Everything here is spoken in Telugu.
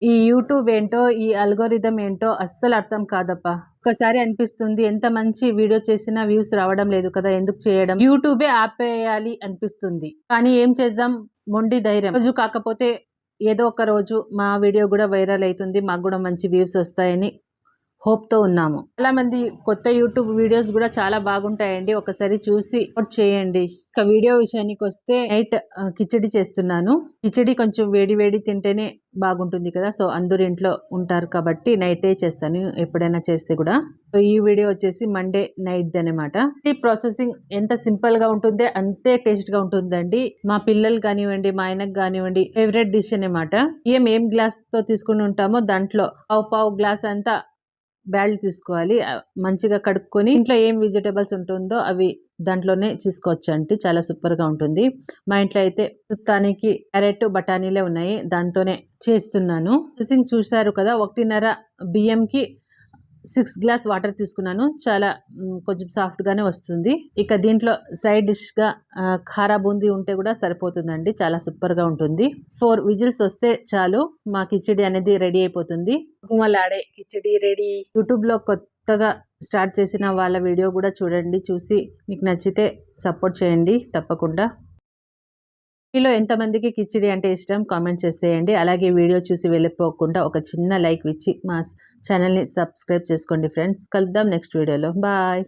ఈ యూట్యూబ్ ఏంటో, ఈ అల్గోరిథం ఏంటో అస్సలు అర్థం కాదప్పా. ఒకసారి అనిపిస్తుంది ఎంత మంచి వీడియో చేసినా వ్యూస్ రావడం లేదు కదా, ఎందుకు చేయడం, యూట్యూబే ఆపేయాలి అనిపిస్తుంది. కానీ ఏం చేద్దాం, మొండి ధైర్యం. రోజు కాకపోతే ఏదో ఒక రోజు మా వీడియో కూడా వైరల్ అవుతుంది, మాకు కూడా మంచి వ్యూస్ వస్తాయని హోప్తో ఉన్నాము. చాలా మంది కొత్త యూట్యూబ్ వీడియోస్ కూడా చాలా బాగుంటాయండి, ఒకసారి చూసి సపోర్ట్ చేయండి. ఇక వీడియో విషయానికి వస్తే నైట్ కిచడి చేస్తున్నాను. కిచడి కొంచెం వేడి వేడి తింటేనే బాగుంటుంది కదా, సో అందరు ఇంట్లో ఉంటారు కాబట్టి నైటే చేస్తాను ఎప్పుడైనా చేస్తే కూడా. సో ఈ వీడియో వచ్చేసి మండే నైట్ అనమాట. ఈ ప్రాసెసింగ్ ఎంత సింపుల్ గా ఉంటుందో అంతే టేస్ట్ గా ఉంటుందండి. మా పిల్లలు కానివ్వండి, మా ఆయనకు కానివ్వండి ఫేవరెట్ డిష్ అనమాట. ఏం గ్లాస్ తో తీసుకుని ఉంటామో దాంట్లో పావు గ్లాస్ అంతా బ్యాళ్ళు తీసుకోవాలి. మంచిగా కడుక్కొని ఇంట్లో ఏం వెజిటేబుల్స్ ఉంటుందో అవి దాంట్లోనే తీసుకోవచ్చు అంటే చాలా సూపర్ గా ఉంటుంది. మా ఇంట్లో అయితే ప్రస్తుతానికి క్యారెట్ బఠానీలే ఉన్నాయి, దాంతోనే చేస్తున్నాను. చూసారు కదా, 1.5 బియ్యంకి 6 గ్లాస్ వాటర్ తీసుకున్నాను. చాలా కొంచెం సాఫ్ట్ గానే వస్తుంది. ఇక దీంట్లో సైడ్ డిష్ గా ఖారా బూందీ ఉంటే కూడా సరిపోతుందండి, చాలా సూపర్ గా ఉంటుంది. 4 విజిల్స్ వస్తే చాలు, మా కిచిడి అనేది రెడీ అయిపోతుంది. గుమలాడే కిచిడి రెడీ. యూట్యూబ్ లో కొత్తగా స్టార్ట్ చేసిన వాళ్ళ వీడియో కూడా చూడండి, చూసి మీకు నచ్చితే సపోర్ట్ చేయండి తప్పకుండా. మీలో ఎంతమందికి కిచిడి అంటే ఇష్టం కామెంట్ చేసేయండి. అలాగే వీడియో చూసి వెళ్ళిపోకుండా ఒక చిన్న లైక్ ఇచ్చి మా ఛానల్ని సబ్స్క్రైబ్ చేసుకోండి ఫ్రెండ్స్. కలుద్దాం నెక్స్ట్ వీడియోలో. బాయ్.